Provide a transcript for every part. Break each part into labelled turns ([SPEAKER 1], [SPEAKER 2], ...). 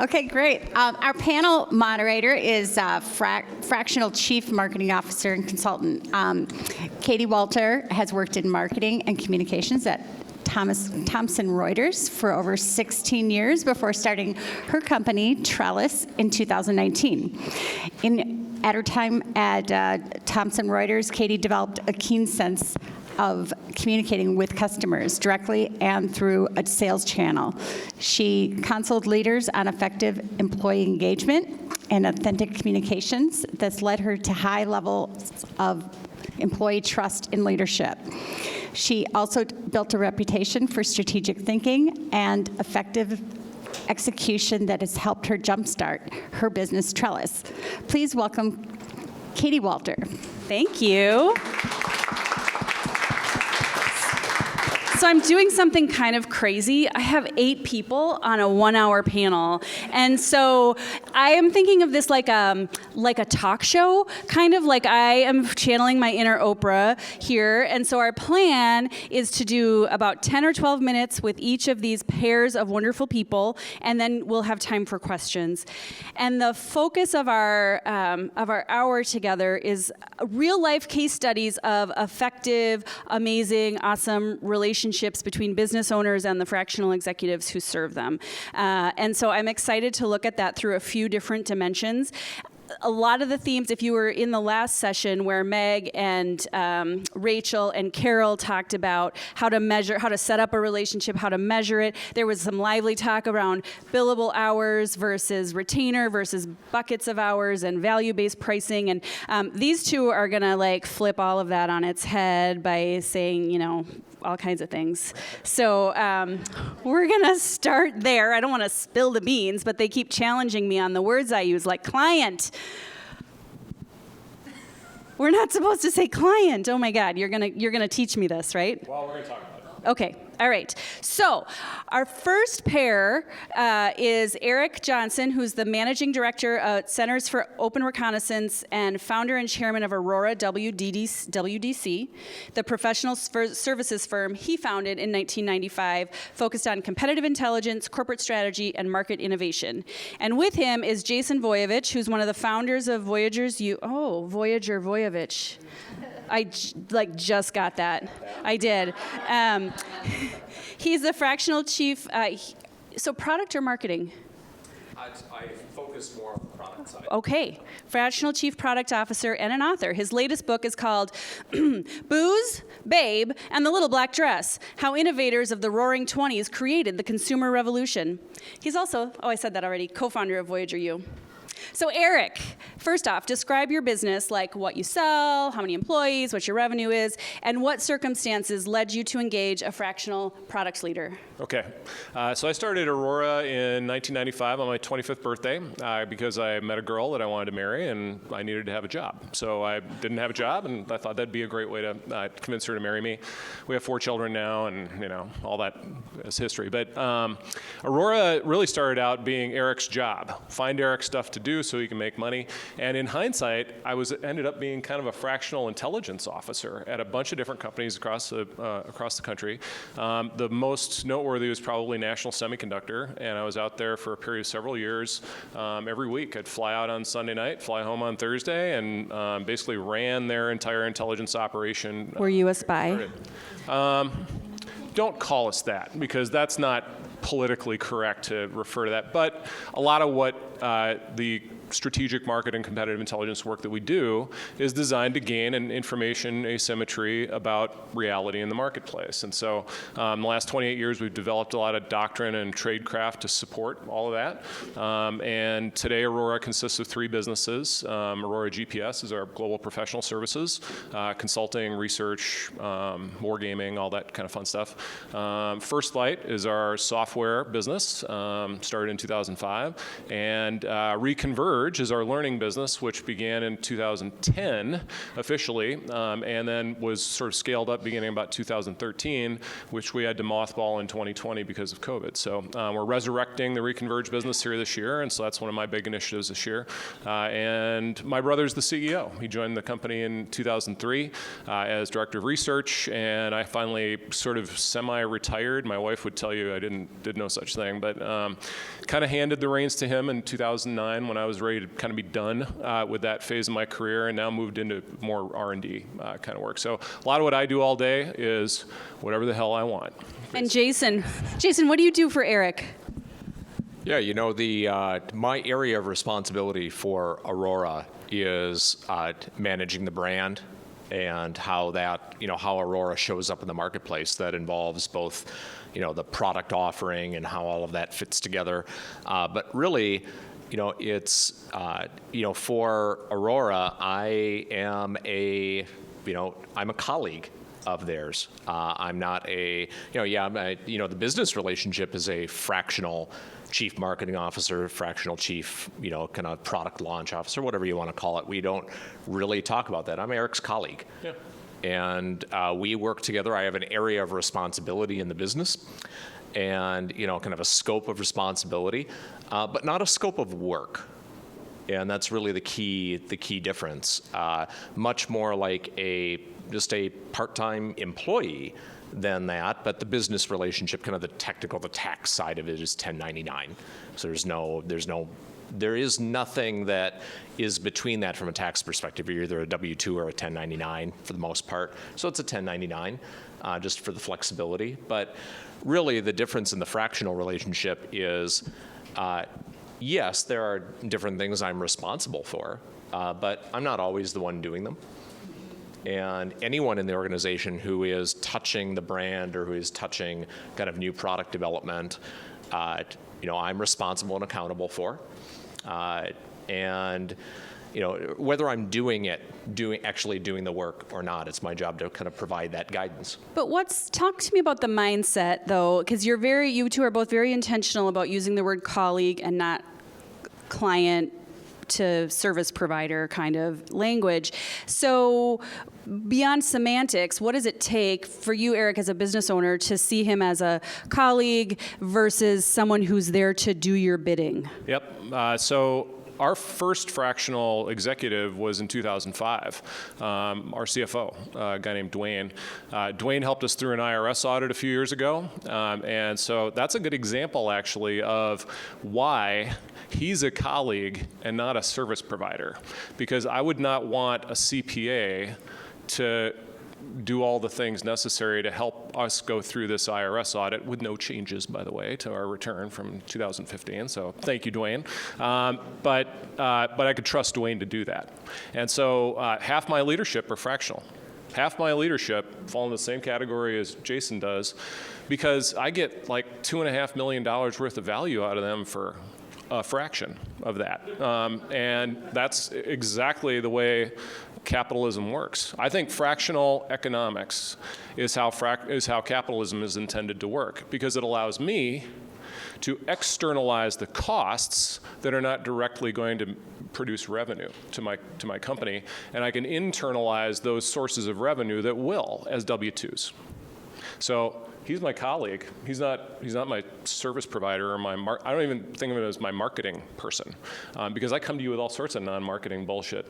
[SPEAKER 1] Okay, great. Our panel moderator is Fractional Chief Marketing Officer and Consultant. Katie Walter has worked in marketing and communications at Thomson Reuters for over 16 years before starting her company, Trellis, in 2019. At her time at Thomson Reuters, Katie developed a keen sense of communicating with customers directly and through a sales channel. She counseled leaders on effective employee engagement and authentic communications that's led her to high levels of employee trust in leadership. She also built a reputation for strategic thinking and effective execution that has helped her jumpstart her business, Trellis. Please welcome Katie Walter.
[SPEAKER 2] Thank you. So I'm doing something kind of crazy. I have 8 people on a 1-hour panel. And so I am thinking of this like a talk show, kind of like I am channeling my inner Oprah here. And so our plan is to do about 10 or 12 minutes with each of these pairs of wonderful people, and then we'll have time for questions. And the focus of our hour together is real life case studies of effective, amazing, awesome relationships between business owners and the fractional executives who serve them. And so I'm excited to look at that through a few different dimensions. A lot of the themes, if you were in the last session where Meg and Rachel and Carol talked about how to measure, how to set up a relationship, how to measure it, there was some lively talk around billable hours versus retainer versus buckets of hours and value-based pricing. And these two are going to like flip all of that on its head by saying, all kinds of things. So we're going to start there. I don't want to spill the beans, but they keep challenging me on the words I use, like client. We're not supposed to say client. Oh my God, you're gonna teach me this, right?
[SPEAKER 3] Well, we're going to talk about it.
[SPEAKER 2] Okay, all right. So our first pair is Eric Johnson, who's the managing director at Centers for Open Reconnaissance and founder and chairman of Aurora WDC, the professional services firm he founded in 1995, focused on competitive intelligence, corporate strategy, and market innovation. And with him is Jason Voyevich, who's one of the founders of Voyager's Voyager Voyevich. I just got that. I did. He's the fractional chief. So product or marketing?
[SPEAKER 3] I focus more on the product side.
[SPEAKER 2] Okay. Fractional chief product officer and an author. His latest book is called Booze, Babe, and the Little Black Dress, How Innovators of the Roaring 20s Created the Consumer Revolution. He's also, I said that already, co-founder of Voyager U. So Eric, first off, describe your business, like what you sell, how many employees, what your revenue is, and what circumstances led you to engage a fractional products leader.
[SPEAKER 3] Okay, so I started Aurora in 1995 on my 25th birthday because I met a girl that I wanted to marry and I needed to have a job. So I didn't have a job and I thought that'd be a great way to convince her to marry me. We have 4 children now and all that is history. But Aurora really started out being Eric's job. Find Eric stuff to do so he can make money. And in hindsight, I ended up being kind of a fractional intelligence officer at a bunch of different companies across the country. The most noteworthy was probably National Semiconductor, and I was out there for a period of several years. Every week, I'd fly out on Sunday night, fly home on Thursday, and basically ran their entire intelligence operation.
[SPEAKER 2] Were you a spy?
[SPEAKER 3] Don't call us that, because that's not politically correct to refer to that. But a lot of what the strategic market and competitive intelligence work that we do is designed to gain an information asymmetry about reality in the marketplace. And so in the last 28 years, we've developed a lot of doctrine and tradecraft to support all of that. And today, Aurora consists of 3 businesses. Aurora GPS is our global professional services, consulting, research, wargaming, all that kind of fun stuff. First Light is our software business, started in 2005. And Reconverge Reconverge is our learning business, which began in 2010 officially, and then was sort of scaled up beginning about 2013, which we had to mothball in 2020 because of COVID. So we're resurrecting the Reconverge business here this year, and so that's one of my big initiatives this year. And my brother's the CEO. He joined the company in 2003 as director of research, and I finally sort of semi-retired. My wife would tell you I did no such thing, but kind of handed the reins to him in 2009 when I was ready to kind of be done with that phase of my career, and now moved into more R&D kind of work. So a lot of what I do all day is whatever the hell I want.
[SPEAKER 2] And Jason, what do you do for Eric?
[SPEAKER 4] Yeah, you know, my area of responsibility for Aurora is managing the brand and how how Aurora shows up in the marketplace. That involves both, the product offering and how all of that fits together. But really, it's, for Aurora, I am I'm a colleague of theirs. I'm not the business relationship is a fractional chief marketing officer, fractional chief, kind of product launch officer, whatever you want to call it. We don't really talk about that. I'm Eric's colleague. Yeah. And we work together. I have an area of responsibility in the business and, kind of a scope of responsibility, but not a scope of work. And that's really the key difference. Much more like just a part-time employee than that, but the business relationship, kind of the tax side of it is 1099. So there is nothing that is between that from a tax perspective. You're either a W-2 or a 1099 for the most part. So it's a 1099, just for the flexibility. But really the difference in the fractional relationship is, yes, there are different things I'm responsible for, but I'm not always the one doing them. And anyone in the organization who is touching the brand or who is touching kind of new product development, I'm responsible and accountable for. And whether I'm actually doing the work or not, it's my job to kind of provide that guidance.
[SPEAKER 2] But talk to me about the mindset, though, because you two are both very intentional about using the word colleague and not client to service provider kind of language. So beyond semantics, what does it take for you, Eric, as a business owner, to see him as a colleague versus someone who's there to do your bidding?
[SPEAKER 3] Yep. So our first fractional executive was in 2005, our CFO, a guy named Dwayne. Dwayne helped us through an IRS audit a few years ago, and so that's a good example, actually, of why he's a colleague and not a service provider, because I would not want a CPA to do all the things necessary to help us go through this IRS audit with no changes, by the way, to our return from 2015. So thank you, Dwayne. But I could trust Dwayne to do that. And so half my leadership are fractional. Half my leadership fall in the same category as Jason does, because I get like $2.5 million worth of value out of them for a fraction of that. And that's exactly the way capitalism works. I think fractional economics is how capitalism is intended to work, because it allows me to externalize the costs that are not directly going to produce revenue to my company, and I can internalize those sources of revenue that will as W-2s. So he's my colleague. He's not my service provider or I don't even think of him as my marketing person, because I come to you with all sorts of non-marketing bullshit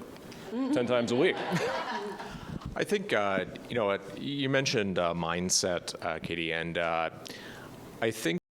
[SPEAKER 3] 10 times a week.
[SPEAKER 4] I think, you mentioned mindset, Katie, and I think